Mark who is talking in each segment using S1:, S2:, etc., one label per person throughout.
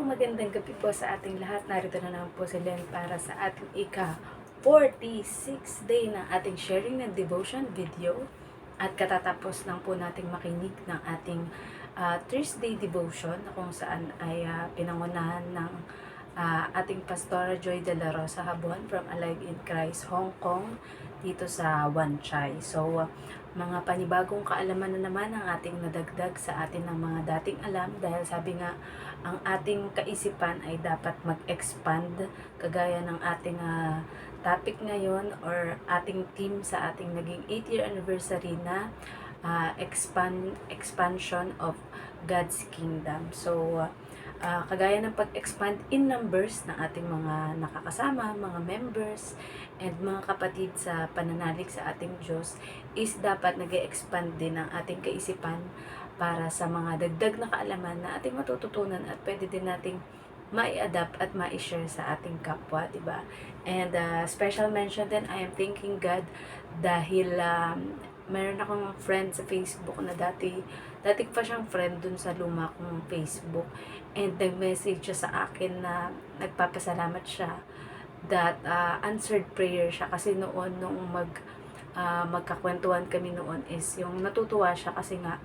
S1: magandang gabi po sa ating lahat. Narito na naman po si Len para sa ating ika-46 day ng ating sharing ng devotion video. At katatapos lang po nating makinig ng ating Thursday devotion na kung saan ay pinangunahan ng ating Pastora Joy De La Rosa Habon from Alive in Christ, Hong Kong, dito sa Wan Chai. So, mga panibagong kaalaman na naman ang ating nadagdag sa atin ng mga dating alam dahil sabi nga, ang ating kaisipan ay dapat mag-expand kagaya ng ating topic ngayon or ating theme sa ating naging 8-year anniversary na expansion of God's Kingdom. So, kagaya ng pag-expand in numbers ng ating mga nakakasama, mga members, and mga kapatid sa pananalig sa ating Diyos, is dapat nag-expand din ang ating kaisipan para sa mga dagdag na kaalaman na ating matututunan at pwede din nating mai-adapt at mai-share sa ating kapwa, diba? And special mention din, I am thanking God dahil meron akong friend sa Facebook na dati pa siyang friend dun sa luma kong Facebook, and nag-message siya sa akin na nagpapasalamat siya that answered prayer siya kasi noon nung magkakwentuhan kami noon is yung natutuwa siya kasi nga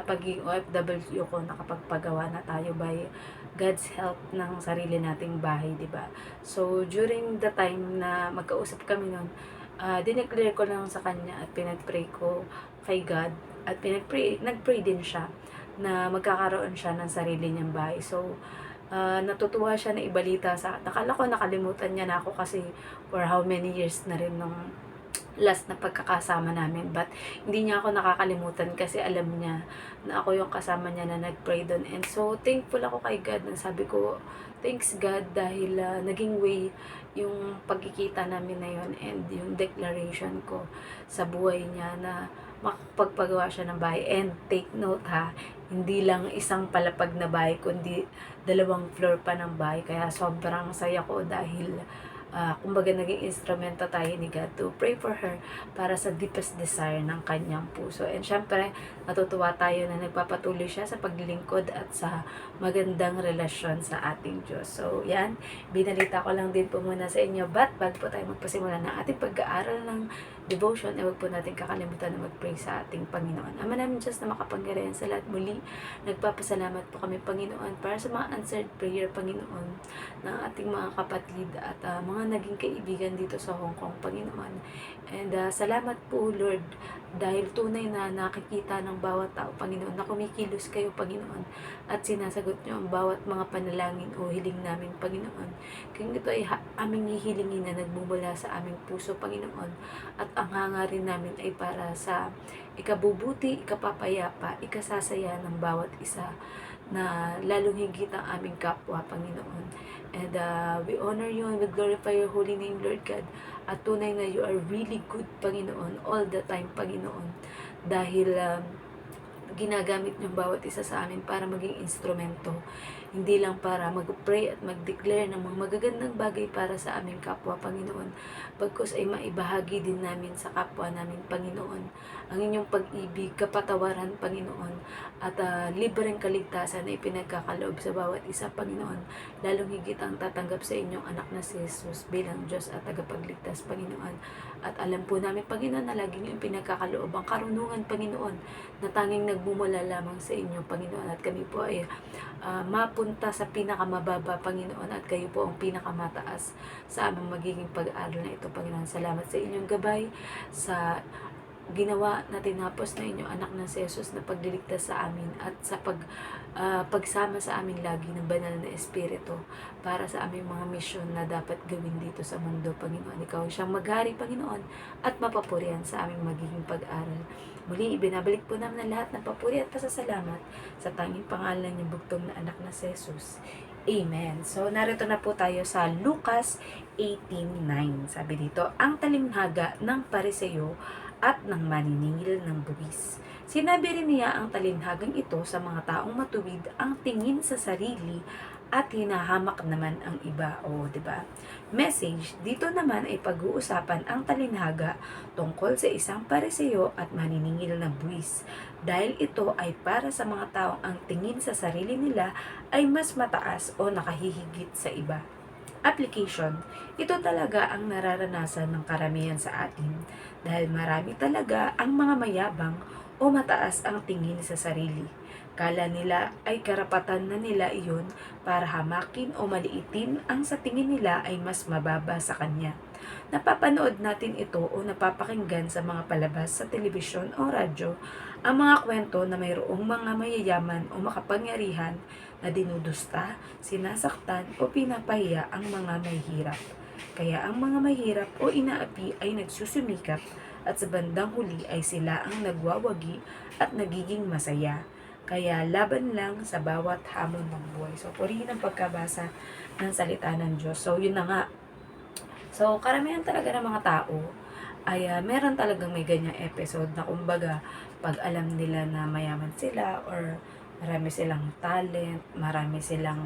S1: pagiging OFW ko, nakapagpagawa na tayo by God's help ng sarili nating bahay, di ba? So, during the time na magkausap kami noon, dineclare ko lang sa kanya at pinag-pray ko kay God at nag-pray din siya na magkakaroon siya ng sarili niyang bahay. So, natutuwa siya na ibalita sa akin. Nakala ko nakalimutan niya na ako kasi for how many years na rin nung last na pagkakasama namin, but hindi niya ako nakakalimutan kasi alam niya na ako yung kasama niya na nag-pray doon. And so thankful ako kay God, na sabi ko thanks God dahil naging way yung pagkikita namin na yun and yung declaration ko sa buhay niya na makapagpagawa siya ng bahay. And take note ha, hindi lang isang palapag na bahay kundi 2 floor pa ng bahay, kaya sobrang saya ko dahil kumbaga naging instrumento tayo ni God to pray for her para sa deepest desire ng kanyang puso. And syempre, natutuwa tayo na nagpapatuloy siya sa paglilingkod at sa magandang relasyon sa ating Diyos. So, yan, binalita ko lang din po muna sa inyo. But, bago po tayo magpasimula ng ating pag-aaral ng devotion, huwag po natin kakalimutan na mag-pray sa ating Panginoon. Ama namin Diyos na makapangyarihan sa lahat, muli, nagpapasalamat po kami, Panginoon, para sa mga answered prayer, Panginoon, ng ating mga kapatid at mga naging kaibigan dito sa Hong Kong, Panginoon. And salamat po, Lord, dahil tunay na nakikita ng bawat tao, Panginoon, na kumikilos kayo, Panginoon, at sinasagot nyo ang bawat mga panalangin o hiling namin, Panginoon. Kaya ito ay aming hihilingin na nagmumula sa aming puso, Panginoon, at ang hangarin namin ay para sa ikabubuti, ikapapayapa, ikasasaya ng bawat isa, na lalong higit ang aming kapwa, Panginoon. And we honor you and we glorify your holy name, Lord God. At tunay na you are really good, Panginoon, all the time, Panginoon. Dahil ginagamit niyo bawat isa sa amin para maging instrumento. Hindi lang para mag-pray at mag-declare ng mga magagandang bagay para sa aming kapwa, Panginoon. Pagkus ay maibahagi din namin sa kapwa namin, Panginoon, ang inyong pag-ibig, kapatawaran, Panginoon, at libreng kaligtasan na ipinagkakaloob sa bawat isa, Panginoon. Lalong higit ang tatanggap sa inyong anak na si Jesus bilang Diyos at tagapagligtas, Panginoon. At alam po namin, Panginoon, na lagi niyo pinagkakaloob ang karunungan, Panginoon, na tanging nagmumula lamang sa inyo, Panginoon. At kami po ay mapunta sa pinakamababa, Panginoon, at kayo po ang pinakamataas sa aming magiging pag-aaral na ito, Panginoon. Salamat sa inyong gabay, sa ginawa na tinapos na inyong anak na si Jesus na pagliligtas sa amin at sa pagsama sa amin lagi ng banal na Espiritu para sa aming mga misyon na dapat gawin dito sa mundo, Panginoon. Ikaw siyang maghari, Panginoon, at mapapurihan sa aming magiging pag-aral. Muli, ibinabalik po namin ang lahat ng papuri at pasasalamat sa tanging pangalan ng bugtong na anak na si Jesus. Amen. So, narito na po tayo sa Lucas 18:9. Sabi dito, ang talimhaga ng Pariseo at ng maniningil ng buwis. Sinabi rin niya ang talinhagang ito sa mga taong matuwid ang tingin sa sarili at hinahamak naman ang iba. O, di ba? Message, dito naman ay pag-uusapan ang talinhaga tungkol sa isang pareseyo at maniningil na buwis. Dahil ito ay para sa mga taong ang tingin sa sarili nila ay mas mataas o nakahihigit sa iba. Application, ito talaga ang nararanasan ng karamihan sa atin dahil marami talaga ang mga mayabang o mataas ang tingin sa sarili. Kala nila ay karapatan na nila iyon para hamakin o maliitin ang sa tingin nila ay mas mababa sa kanya. Napapanood natin ito o napapakinggan sa mga palabas sa telebisyon o radyo ang mga kwento na mayroong mga mayayaman o makapangyarihan na dinudusta, sinasaktan o pinapahiya ang mga mahihirap. Kaya ang mga mahirap o inaapi ay nagsusumikap at sa bandang huli ay sila ang nagwawagi at nagiging masaya. Kaya laban lang sa bawat hamon ng buhay. So, purihin ang pagkabasa ng salita ng Diyos. So, yun na nga. So, karamihan talaga ng mga tao ay meron talagang may ganyang episode na kumbaga pag alam nila na mayaman sila or marami silang talent, marami silang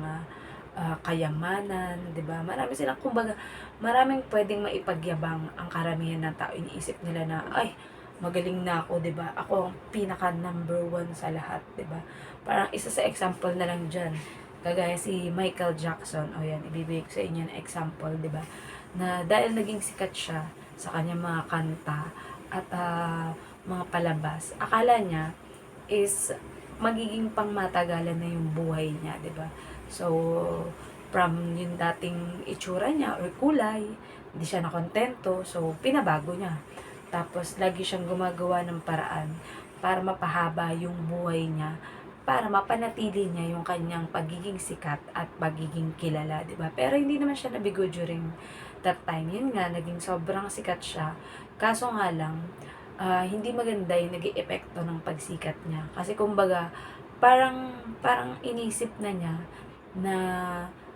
S1: kayamanan, 'di ba? Marami silang kumbaga maraming pwedeng maipagyabang ang karamihan ng tao. Iniisip nila na ay magaling na ako, 'di ba? Ako ang pinaka number one sa lahat, 'di ba? Parang isa sa example na lang diyan. Kagaya si Michael Jackson, o yan, ibibigay ko sa inyo ng example, 'di ba? Na dahil naging sikat siya sa kanyang mga kanta at mga palabas, akala niya is magiging pangmatagalan na yung buhay niya, 'di ba? So, from yung dating itsura niya or kulay, hindi siya nakontento, so pinabago niya. Tapos lagi siyang gumagawa ng paraan para mapahaba yung buhay niya, para mapanatili niya yung kanyang pagiging sikat at pagiging kilala, 'di ba? Pero hindi naman siya nabigo during that time. Yun nga, naging sobrang sikat siya. Kaso nga lang, hindi maganda yung naging epekto ng pagsikat niya. Kasi kumbaga, parang inisip na niya na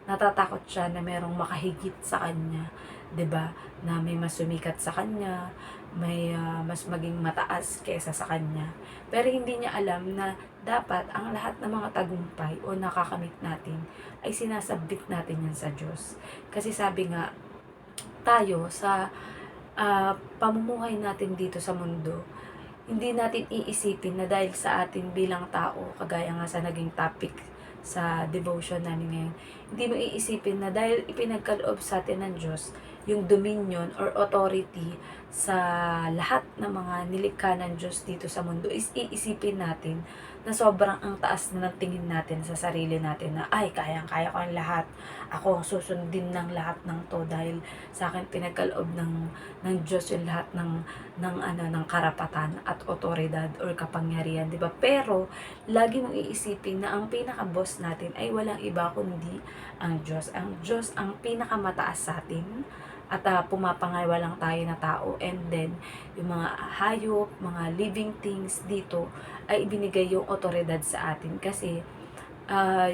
S1: natatakot siya na merong makahigit sa kanya, 'di ba? Na may mas sumikat sa kanya, may mas maging mataas kesa sa kanya. Pero hindi niya alam na dapat ang lahat ng mga tagumpay o nakakamit natin ay sinasabit natin yan sa Diyos. Kasi sabi nga, tayo sa pamumuhay natin dito sa mundo, hindi natin iisipin na dahil sa atin bilang tao, kagaya nga sa naging topic sa devotion namin ngayon, hindi mo iisipin na dahil ipinagkaloob sa atin ng Diyos yung dominion or authority sa lahat ng mga nilikha ng Diyos dito sa mundo, is iisipin natin na sobrang ang taas na ng tingin natin sa sarili natin na ay kayang-kaya ko ang lahat, ako ang susundin ng lahat ng to dahil sa akin pinagkaloob ng Diyos yung lahat ng karapatan at otoridad or kapangyarihan, 'di ba? Pero lagi mong iisipin na ang pinaka-boss natin ay walang iba kundi ang Diyos. Ang Diyos ang pinakamataas sa atin at pumapangalawa lang tayo na tao, and then yung mga hayop, mga living things dito ay ibinigay yung otoridad sa atin kasi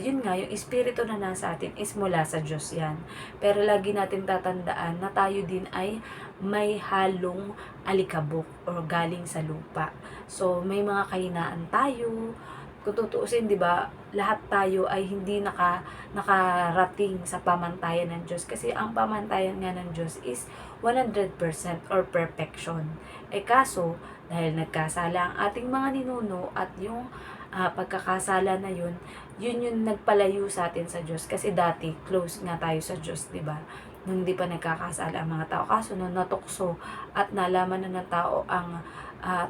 S1: yun nga, yung espiritu na nasa atin is mula sa Diyos yan. Pero lagi natin tatandaan na tayo din ay may halong alikabok or galing sa lupa. So, may mga kahinaan tayo. Kung tutuusin, di ba, lahat tayo ay hindi nakarating sa pamantayan ng Diyos. Kasi ang pamantayan nga ng Diyos is 100% or perfection. Kaso, dahil nagkasala ang ating mga ninuno at yung pagkakasala na yun yung nagpalayo sa atin sa Diyos. Kasi dati, close nga tayo sa Diyos, di ba? Nung hindi pa nagkakasala ang mga tao. Kaso nung natukso at nalaman na ng tao ang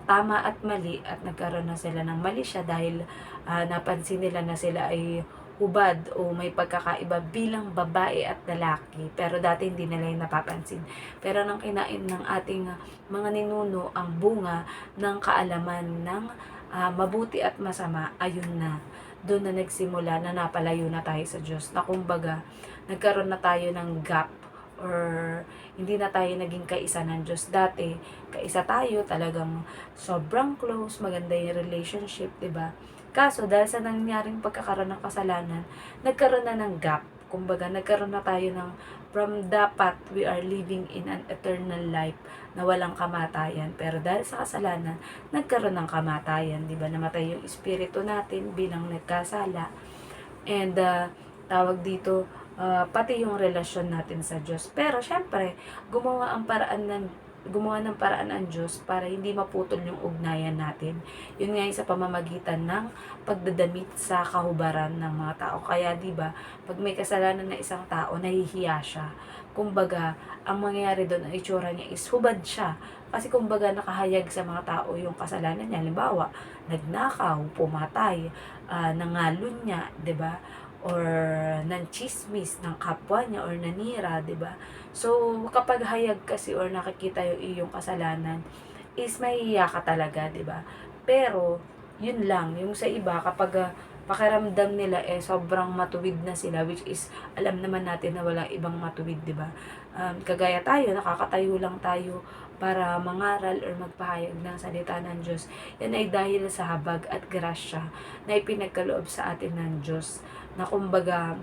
S1: tama at mali at nagkaroon na sila ng mali siya dahil napansin nila na sila ay hubad o may pagkakaiba bilang babae at lalaki. Pero dati hindi nila yung napapansin. Pero nang kinain ng ating mga ninuno ang bunga ng kaalaman ng mabuti at masama, ayun na. Doon na nagsimula na napalayo na tayo sa Diyos. Na kumbaga, nagkaroon na tayo ng gap or hindi na tayo naging kaisa ng Diyos. Dati, kaisa tayo, talagang sobrang close, maganda yung relationship, 'di ba? Kaso, dahil sa nangyaring pagkakaroon ng kasalanan, nagkaroon na ng gap. Kumbaga, nagkaroon na tayo ng from dapat we are living in an eternal life na walang kamatayan. Pero dahil sa kasalanan, nagkaroon ng kamatayan. Di ba? Namatay yung espiritu natin bilang nagkasala. And tawag dito, pati yung relasyon natin sa Diyos. Pero syempre, gumawa ng paraan ang Diyos para hindi maputol yung ugnayan natin. Yun nga yung sa pamamagitan ng pagdadamit sa kahubaran ng mga tao. Kaya 'di ba, pag may kasalanan na isang tao, nahihiya siya. Kumbaga, ang mangyayari doon, ang itsura niya is hubad siya. Kasi kumbaga nakahayag sa mga tao yung kasalanan niya. Halimbawa, nagnakaw, pumatay, nangalon niya, 'di ba? Or nanchismis ng kapwa niya or nanira, 'di ba? So, kapag hayag kasi or nakikita yung iyong kasalanan, is mahihiya ka talaga, 'di ba? Pero, yun lang, yung sa iba, kapag pakiramdam nila sobrang matuwid na sila, which is alam naman natin na wala ibang matuwid, 'di ba? Kagaya tayo, nakakatayo lang tayo para mangaral or magpahayag ng salita ng Diyos. Yan ay dahil sa habag at grasya na ipinagkaloob sa atin ng Diyos, na kumbaga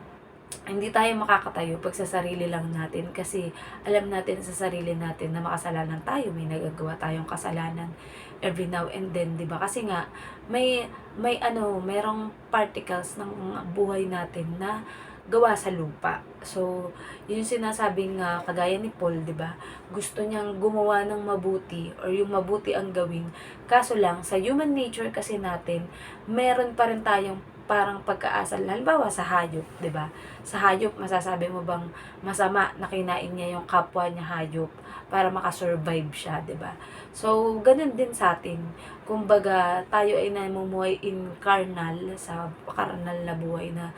S1: hindi tayo makakatayo pag sa sarili lang natin, kasi alam natin sa sarili natin na makasalanan tayo, may nagagawa tayong kasalanan every now and then, 'di ba? Kasi nga merong particles ng buhay natin na gawa sa lupa. So, yun yung sinasabing kagaya ni Paul, 'di ba? Gusto niyang gumawa ng mabuti or yung mabuti ang gawin. Kaso lang sa human nature kasi natin, meron pa rin tayong parang pagkaasal. Halimbawa sa hayop, 'di ba? Sa hayop, masasabi mo bang masama na kinain niya yung kapwa niya hayop para makasurvive siya, 'di ba? So, ganun din sa atin. Kumbaga, tayo ay namumuhay in carnal, sa carnal na buhay na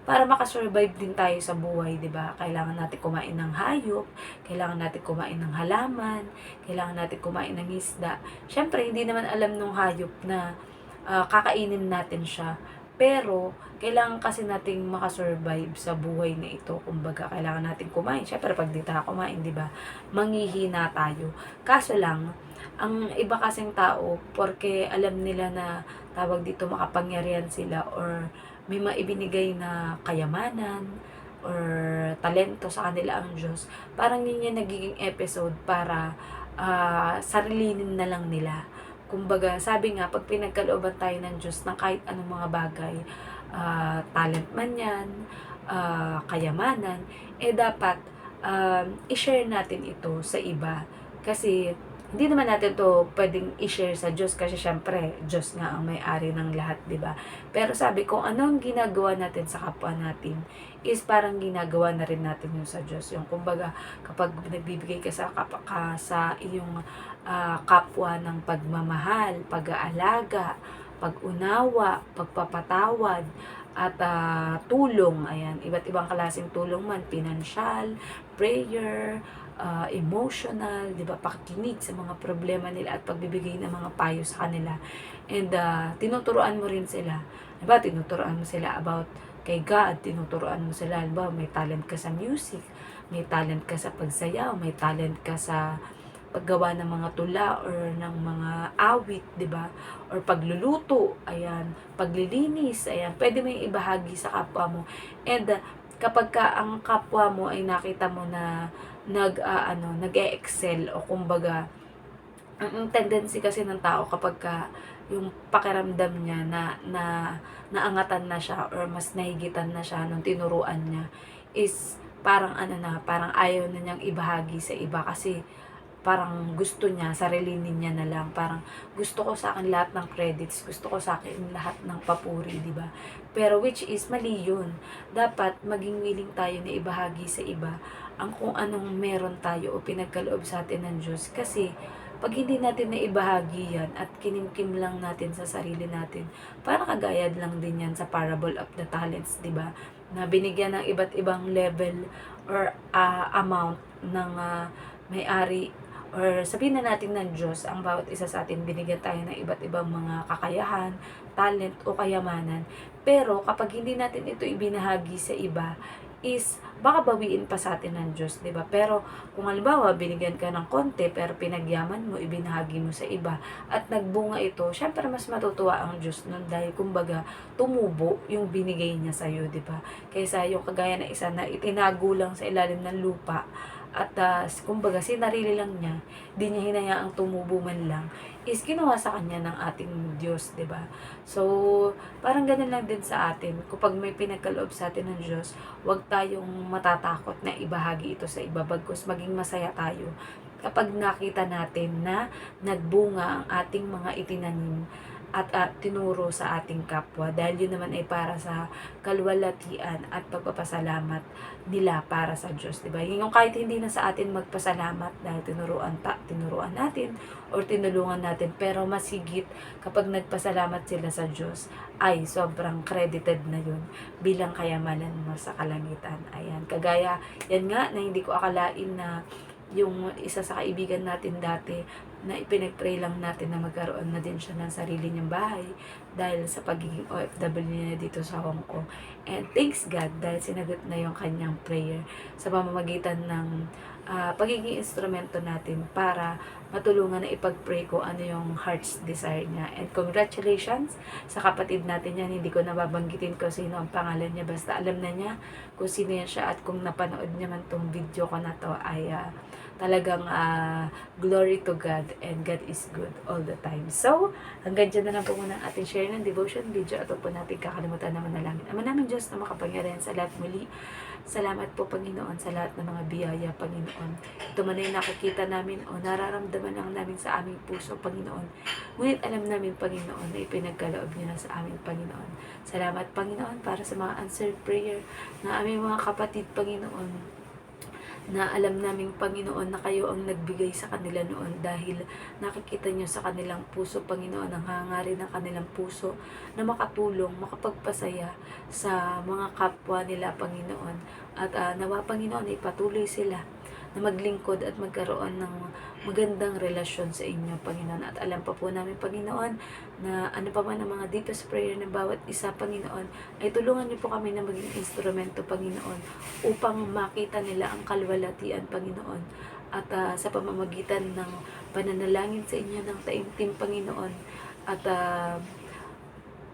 S1: para makasurvive din tayo sa buhay, 'di ba? Kailangan natin kumain ng hayop, kailangan natin kumain ng halaman, kailangan natin kumain ng isda. Syempre, hindi naman alam nung hayop na kakainin natin siya. Pero, kailangan kasi nating makasurvive sa buhay na ito. Kumbaga, kailangan natin kumain. Syempre, pag di tayo kumain, di ba, manghihina tayo. Kaso lang, ang iba kasing tao, porque alam nila na tawag dito makapangyarihan sila or may maibinigay na kayamanan or talento sa kanila ang Diyos, parang yun yung nagiging episode para sarilinin na lang nila. Kumbaga, sabi nga, pag pinagkalooban tayo ng Diyos ng kahit anong mga bagay, talent man yan, kayamanan, dapat i-share natin ito sa iba. Kasi, hindi naman natin to pwedeng i-share sa Diyos kasi syempre, Diyos nga ang may-ari ng lahat, di ba? Pero sabi ko, anong ginagawa natin sa kapwa natin is parang ginagawa na rin natin yung sa Diyos. Yung kumbaga, kapag nagbibigay ka sa iyong kapwa ng pagmamahal, pag-aalaga, pag-unawa, pagpapatawad, at tulong, ayan, iba't ibang klaseng tulong man, pinansyal, prayer, emotional, 'di ba, pakikinig sa mga problema nila at pagbibigay ng mga payo sa kanila. And tinuturuan mo rin sila. 'Di ba, tinuturuan mo sila about kay God, tinuturuan mo sila, halimbawa, may talent ka sa music, may talent ka sa pagsayaw, may talent ka sa paggawa ng mga tula or ng mga awit, 'di ba? Or pagluluto, ayan, paglilinis, ayan, pwede mo yung ibahagi sa kapwa mo. And kapag ang kapwa mo ay nakita mo na nag-e-excel o kumbaga, ang tendency kasi ng tao kapag yung pakiramdam niya na naangatan na siya or mas nahigitan na siya nung tinuruan niya is parang parang ayaw na niyang ibahagi sa iba kasi parang gusto niya, sarilinin niya na lang. Parang gusto ko sa akin lahat ng credits, gusto ko sa akin lahat ng papuri, di ba? Pero which is mali yun. Dapat maging willing tayo na ibahagi sa iba ang kung anong meron tayo o pinagkaloob sa atin ng Diyos. Kasi pag hindi natin na ibahagi yan at kinimkim lang natin sa sarili natin, parang kagayad lang din yan sa parable of the talents, di ba? Na binigyan ng iba't ibang level or amount ng may-ari, or sabihin na natin ng Diyos, ang bawat isa sa atin binigyan tayo ng iba't ibang mga kakayahan, talent o kayamanan. Pero kapag hindi natin ito ibinahagi sa iba, is baka bawiin pa sa atin ng Diyos, 'di ba? Pero kung halimbawa binigyan ka ng konti pero pinagyaman mo, ibinahagi mo sa iba at nagbunga ito, syempre mas matutuwa ang Diyos nun dahil kumbaga tumubo yung binigay niya sa iyo, 'di ba? Kaysa yung kagaya na isa na itinago lang sa ilalim ng lupa at kumbaga sinarili lang niya, di niya hinayaang tumubo man lang, is ginawa sa kanya ng ating Diyos, 'di ba? So, parang ganun lang din sa atin. Kapag may pinagkaloob sa atin ng Diyos, huwag tayong matatakot na ibahagi ito sa iba, bagkus maging masaya tayo kapag nakita natin na nagbunga ang ating mga itinanim at tinuro sa ating kapwa, dahil yun naman ay para sa kalwalatian at pagpapasalamat nila para sa Diyos, di ba? Yung kahit hindi na sa atin magpasalamat dahil tinuruan natin or tinulungan natin, pero masigit kapag nagpasalamat sila sa Diyos, ay sobrang credited na yun bilang kayamanan mo sa kalangitan. Ayan, kagaya yan nga na hindi ko akalain na yung isa sa kaibigan natin dati na ipinag-pray lang natin na magkaroon na din siya ng sarili niyang bahay dahil sa pagiging OFW niya dito sa Hong Kong. And thanks God dahil sinagot na yung kanyang prayer sa pamamagitan ng pagiging instrumento natin para matulungan na ipag-pray ko ano yung heart's desire niya. And congratulations sa kapatid natin yan. Hindi ko nababanggitin ko sino ang pangalan niya. Basta alam na niya kung sino yan siya, at kung napanood niya man tong video ko na to ay talagang glory to God, and God is good all the time. So, hanggang dyan na lang po muna ang ating share ng devotion video, at po natin kakalimutan naman na lang. Ama namin Diyos na makapangyarihan sa lahat, muli salamat po Panginoon sa lahat ng mga biyaya, Panginoon. Ito man ay nakikita namin o nararamdaman lang namin sa aming puso, Panginoon. Ngunit alam namin, Panginoon, na ipinagkaloob niyo na sa aming Panginoon. Salamat, Panginoon, para sa mga answered prayer ng aming mga kapatid, Panginoon, na alam naming, Panginoon, na kayo ang nagbigay sa kanila noon dahil nakikita nyo sa kanilang puso, Panginoon, ang hangarin ng kanilang puso na makatulong, makapagpasaya sa mga kapwa nila, Panginoon. At nawa, Panginoon, ipatuloy sila na maglingkod at magkaroon ng magandang relasyon sa inyo, Panginoon. At alam pa po namin, Panginoon, na ano pa man ang mga deepest prayer ng bawat isa, Panginoon, ay tulungan niyo po kami na maging instrumento, Panginoon, upang makita nila ang kalwalatian, Panginoon. At sa pamamagitan ng pananalangin sa inyo ng taimtim, Panginoon, at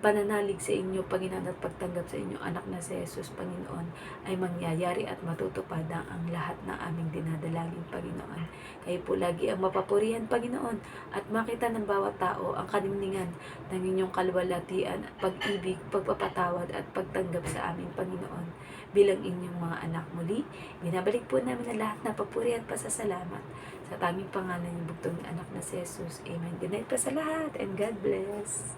S1: pananalig sa inyo, Panginoon, at pagtanggap sa inyong anak na si Jesus, Panginoon, ay mangyayari at matutupad ang lahat ng aming dinadalangin, Panginoon. Kayo po lagi ang mapapurihan, Panginoon, at makita ng bawat tao ang kaningningan ng inyong kalwalatian, pag-ibig, pagpapatawad, at pagtanggap sa amin, Panginoon, bilang inyong mga anak. Muli, binabalik po namin na lahat na papuri at pasasalamat sa tanging pangalan ng bugtong anak na si Jesus. Amen. Good night pa sa lahat, and God bless.